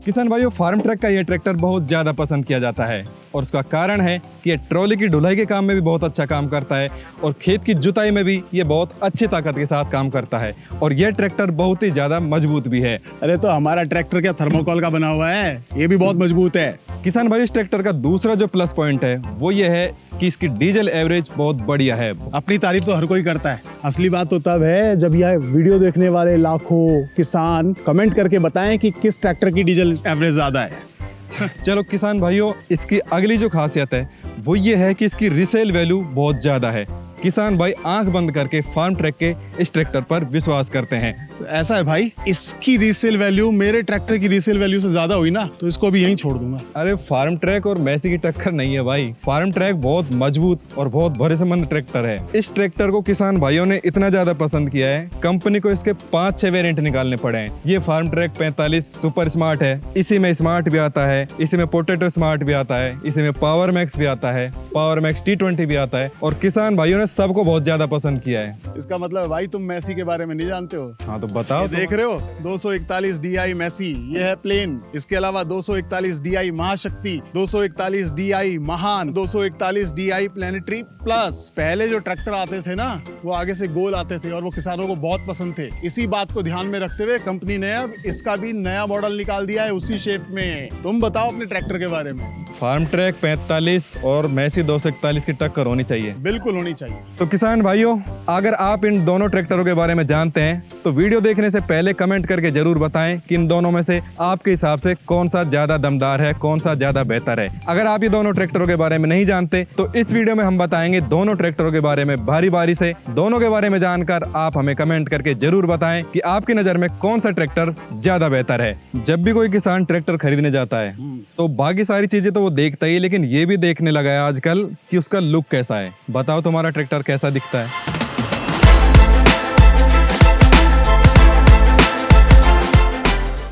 किसान भाइयों, farm track का ये ट्रैक्टर बहुत ज्यादा पसंद किया जाता है और उसका कारण है कि ये ट्रॉली की ढुलाई के काम में भी बहुत अच्छा काम करता है और खेत की जुताई में भी ये बहुत अच्छी ताकत के साथ काम करता है और ये ट्रैक्टर बहुत ही ज्यादा मजबूत भी है। अरे तो हमारा ट्रैक्टर क्या थर्मोकोल का बना हुआ है? ये भी बहुत मजबूत है। किसान भाई, इस ट्रैक्टर का दूसरा जो प्लस पॉइंट है वो ये है कि इसकी डीजल एवरेज बहुत बढ़िया है। अपनी तारीफ तो हर कोई करता है, असली बात तो तब है जब यह वीडियो देखने वाले लाखों किसान कमेंट करके बताएं कि किस ट्रैक्टर की डीजल एवरेज ज्यादा है। चलो किसान भाइयों, इसकी अगली जो खासियत है वो ये है कि इसकी रीसेल वैल्यू बहुत ज्यादा है। किसान भाई आंख बंद करके फार्म ट्रैक के इस ट्रैक्टर पर विश्वास करते हैं। तो ऐसा है भाई, इसकी रीसेल वैल्यू मेरे ट्रैक्टर की रीसेल वैल्यू से ज्यादा हुई ना तो इसको भी यहीं छोड़ दूंगा। अरे फार्म ट्रैक और मैसी की टक्कर नहीं है भाई। फार्म ट्रैक बहुत मजबूत और बहुत भरोसेमंद ट्रैक्टर है। इस ट्रैक्टर को किसान भाइयों ने इतना ज्यादा पसंद किया है, कंपनी को इसके 5-6 वेरिएंट निकालने पड़े हैं। ये फार्म ट्रैक 45 सुपर स्मार्ट है, इसी में स्मार्ट भी आता है, इसी में पोटैटो स्मार्ट भी आता है, इसी में पावर मैक्स भी आता है, पावर मैक्स T20 भी आता है और किसान भाइयों ने सबको बहुत ज्यादा पसंद किया है। इसका मतलब भाई तुम मैसी के बारे में नहीं जानते हो? हाँ तो बताओ। देख रहे हो 241 DI मैसी, ये है प्लेन। इसके अलावा 241 DI महाशक्ति, 241 DI महान, 241 DI प्लेनेटरी प्लस। पहले जो ट्रैक्टर आते थे ना वो आगे से गोल आते थे और वो किसानों को बहुत पसंद थे। इसी बात को ध्यान में रखते हुए कंपनी ने अब इसका भी नया मॉडल निकाल दिया है उसी शेप में। तुम बताओ अपने ट्रैक्टर के बारे में। फार्म ट्रैक 45 और मैसी 241 की टक्कर होनी चाहिए। बिल्कुल होनी चाहिए। तो किसान भाइयों, अगर आप इन दोनों ट्रैक्टरों के बारे में जानते हैं तो वीडियो देखने से पहले कमेंट करके जरूर बताएं कि इन दोनों में से आपके हिसाब से कौन सा ज्यादा दमदार है, कौन सा ज्यादा बेहतर है। अगर आप ये दोनों ट्रैक्टरों के बारे में नहीं जानते तो इस वीडियो में हम बताएंगे दोनों ट्रैक्टरों के बारे में बारी बारी से। दोनों के बारे में जानकर आप हमें कमेंट करके जरूर बताएं कि आपकी नजर में कौन सा ट्रैक्टर ज्यादा बेहतर है। जब भी कोई किसान ट्रैक्टर खरीदने जाता है तो बाकी सारी चीजें तो वो देखता ही, लेकिन ये भी देखने लगा है आजकल कि उसका लुक कैसा है। बताओ तुम्हारा ट्रैक्टर कैसा दिखता है?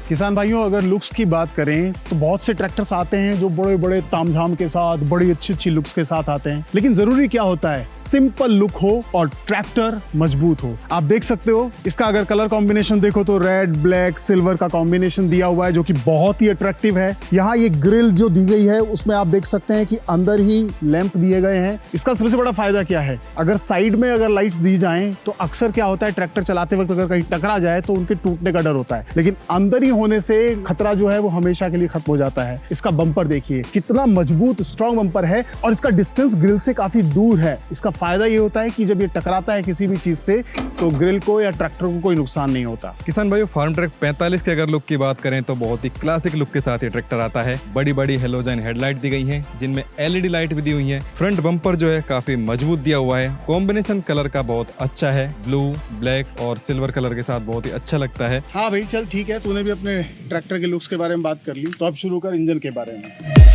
किसान भाइयों, अगर लुक्स की बात करें तो बहुत से ट्रैक्टर्स आते हैं जो बड़े बड़े तामझाम के साथ, बड़ी अच्छी अच्छी लुक्स के साथ आते हैं, लेकिन जरूरी क्या होता है? सिंपल लुक हो और ट्रैक्टर मजबूत हो। आप देख सकते हो इसका अगर कलर कॉम्बिनेशन देखो तो रेड, ब्लैक, सिल्वर का कॉम्बिनेशन दिया हुआ है जो कि बहुत ही अट्रैक्टिव है। यहाँ ये ग्रिल जो दी गई है उसमें आप देख सकते हैं कि अंदर ही लैंप दिए गए हैं। इसका सबसे बड़ा फायदा क्या है? अगर साइड में अगर लाइट्स दी जाएं तो अक्सर क्या होता है, ट्रैक्टर चलाते वक्त अगर कहीं टकरा जाए तो उनके टूटने का डर होता है, लेकिन अंदर ही होने से खतरा जो है वो हमेशा के लिए खत्म हो जाता है। इसका बम्पर देखिए कितना मजबूत स्ट्रॉन्ग बम्पर है और इसका डिस्टेंस ग्रिल से काफी दूर है। इसका फायदा ये होता है कि जब ये टकराता है किसी भी चीज से तो ग्रिल को या ट्रैक्टर को कोई नुकसान नहीं होता। किसान भाई, फार्म ट्रैक 45 की अगर लुक की बात करें तो बहुत ही क्लासिक लुक के साथ ये ट्रैक्टर आता है। बड़ी बड़ी हेलोजन हेडलाइट दी गई है जिनमें LED लाइट भी दी हुई है। फ्रंट बम्पर जो है काफी मजबूत दिया हुआ है। कॉम्बिनेशन कलर का बहुत अच्छा है, ब्लू, ब्लैक और सिल्वर कलर के साथ बहुत ही अच्छा लगता है। हाँ भाई चल ठीक है, तूने भी अपने ट्रैक्टर के लुक्स के बारे में बात कर ली, तो अब शुरू कर इंजन के बारे में।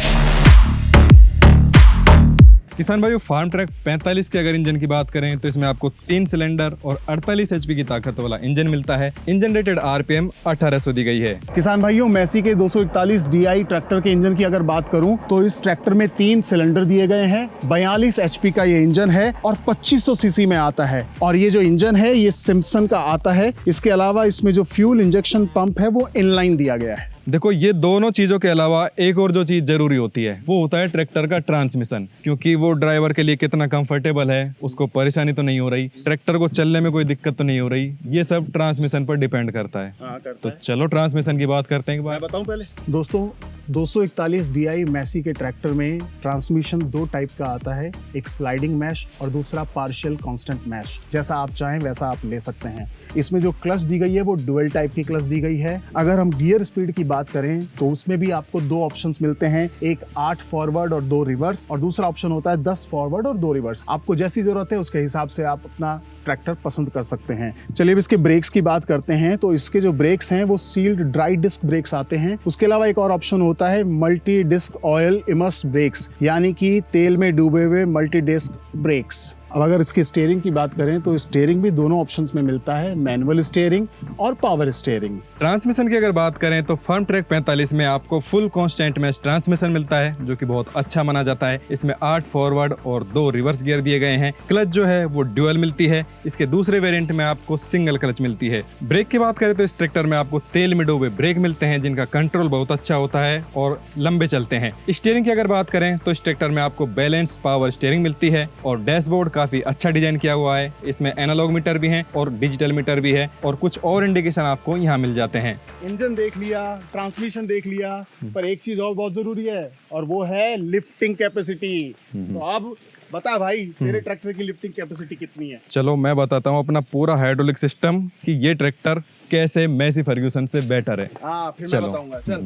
किसान भाइयों, फार्म ट्रैक 45 के अगर इंजन की बात करें तो इसमें आपको 3 सिलेंडर और 48 HP की ताकत वाला इंजन मिलता है। इंजन रेटेड RPM 1800 दी गई है। किसान भाइयों, मैसी के 241 DI ट्रैक्टर के इंजन की अगर बात करूं तो इस ट्रैक्टर में 3 सिलेंडर दिए गए हैं। 42 HP का ये इंजन है और 2500 सीसी में आता है। और ये जो इंजन है ये सिम्पसन का आता है। इसके अलावा इसमें जो फ्यूल इंजेक्शन पंप है वो इनलाइन दिया गया है। देखो, ये दोनों चीजों के अलावा एक और जो चीज जरूरी होती है वो होता है ट्रैक्टर का ट्रांसमिशन, क्योंकि वो ड्राइवर के लिए कितना कंफर्टेबल है, उसको परेशानी तो नहीं हो रही, ट्रैक्टर को चलने में कोई दिक्कत तो नहीं हो रही, ये सब ट्रांसमिशन पर डिपेंड करता है। तो चलो ट्रांसमिशन की बात करते हैं। मैं बताऊं पहले दोस्तों, 241 DI मैसी के ट्रैक्टर में ट्रांसमिशन 2 टाइप का आता है, एक स्लाइडिंग मैश और दूसरा पार्शियल कांस्टेंट मैश। जैसा आप चाहें वैसा आप ले सकते हैं। इसमें जो क्लच दी गई है वो डुअल टाइप की क्लच दी गई है। अगर हम गियर स्पीड की बात करें तो उसमें भी आपको 2 ऑप्शंस मिलते हैं, एक 8 फॉरवर्ड और 2 रिवर्स, और दूसरा ऑप्शन होता है 10 फॉरवर्ड और 2 रिवर्स। आपको जैसी जरूरत है उसके हिसाब से आप अपना ट्रैक्टर पसंद कर सकते हैं। चलिए अब इसके ब्रेक्स की बात करते हैं। तो इसके जो ब्रेक्स हैं वो सील्ड ड्राई डिस्क ब्रेक्स आते हैं। उसके अलावा एक और ऑप्शन होता है multi disc oil immerse brakes, यानी कि तेल में डूबे हुए मल्टी डिस्क ब्रेक्स। अब अगर इसके स्टीयरिंग की बात करें तो स्टीयरिंग भी दोनों ऑप्शंस में मिलता है, मैनुअल स्टीयरिंग और पावर स्टीयरिंग। ट्रांसमिशन की अगर बात करें तो फर्म ट्रैक 45 में आपको फुल कांस्टेंट मैच ट्रांसमिशन मिलता है, जो कि बहुत अच्छा माना जाता है। इसमें 8 फॉरवर्ड और 2 रिवर्स गियर दिए गए हैं। क्लच जो है वो ड्यूअल मिलती है। इसके दूसरे वेरिएंट में आपको सिंगल क्लच मिलती है। ब्रेक की बात करें तो इस ट्रैक्टर में आपको तेल में डूबे ब्रेक मिलते हैं, जिनका कंट्रोल बहुत अच्छा होता है और लंबे चलते हैं। स्टीयरिंग की अगर बात करें तो इस ट्रैक्टर में आपको बैलेंस पावर स्टीयरिंग मिलती है और डैशबोर्ड काफी अच्छा डिजाइन किया हुआ है। इसमें एनालॉग मीटर भी है और डिजिटल मीटर भी है और कुछ और इंडिकेशन आपको यहाँ मिल जाते हैं। इंजन देख लिया, ट्रांसमिशन देख लिया, पर एक चीज और बहुत जरूरी है और वो है लिफ्टिंग कैपेसिटी। तो अब बता भाई, तेरे ट्रैक्टर की लिफ्टिंग कैपेसिटी कितनी है? चलो मैं बताता हूँ अपना पूरा हाइड्रोलिक सिस्टम कि ये ट्रैक्टर कैसे मैसी फर्ग्यूसन से बेटर है। फिर चलो। मैं बताऊंगा, चल।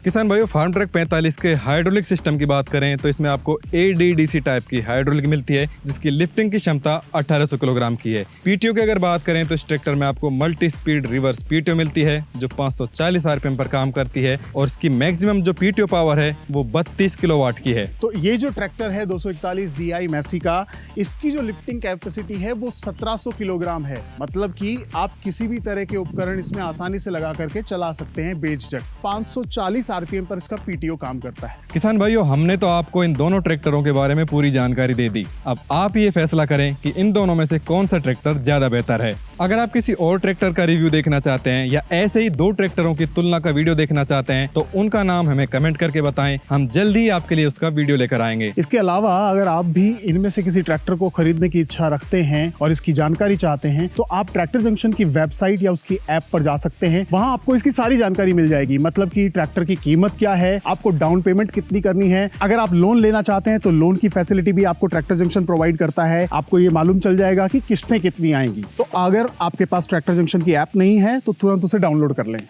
किसान भाइयों, फार्म ट्रैक 45 के हाइड्रोलिक सिस्टम की बात करें तो इसमें आपको ADDC टाइप की हाइड्रोलिक मिलती है, जिसकी लिफ्टिंग की क्षमता 1800 किलोग्राम की है। PTO की अगर बात करें तो इस ट्रैक्टर में आपको मल्टी स्पीड रिवर्स PTO मिलती है, जो 540 RPM पर काम करती है और इसकी मैक्सिमम जो PTO पावर है वो 32 किलोवाट की है। तो ये जो ट्रैक्टर है 241 DI मैसी का, इसकी जो लिफ्टिंग कैपेसिटी है वो 1700 किलोग्राम है। मतलब कि आप किसी भी तरह के उपकरण इसमें आसानी से लगा करके चला सकते हैं बेझिझक। 540 RPM पर इसका PTO काम करता है। किसान भाइयों, हमने तो आपको इन दोनों ट्रैक्टरों के बारे में पूरी जानकारी दे दी। अब आप ये फैसला करें कि इन दोनों में से कौन सा ट्रैक्टर ज्यादा बेहतर है। अगर आप किसी और ट्रैक्टर का रिव्यू देखना चाहते हैं या ऐसे ही 2 ट्रैक्टरों की तुलना का वीडियो देखना चाहते हैं तो उनका नाम हमें कमेंट करके बताएं, हम जल्दी ही आपके लिए उसका वीडियो लेकर आएंगे। इसके अलावा अगर आप भी इनमें से किसी ट्रैक्टर को खरीदने की इच्छा रखते हैं और इसकी जानकारी चाहते हैं तो आप ट्रैक्टर जंक्शन की वेबसाइट या उसकी ऐप पर जा सकते हैं। वहां आपको इसकी सारी जानकारी मिल जाएगी, मतलब कि ट्रैक्टर की कीमत क्या है, आपको डाउन पेमेंट कितनी करनी है। अगर आप लोन लेना चाहते हैं तो लोन की फैसिलिटी भी आपको ट्रैक्टर जंक्शन प्रोवाइड करता है। आपको ये मालूम चल जाएगा कि किस्तें कितनी आएंगी। तो अगर आपके पास ट्रैक्टर जंक्शन की ऐप नहीं है तो तुरंत उसे डाउनलोड कर लें।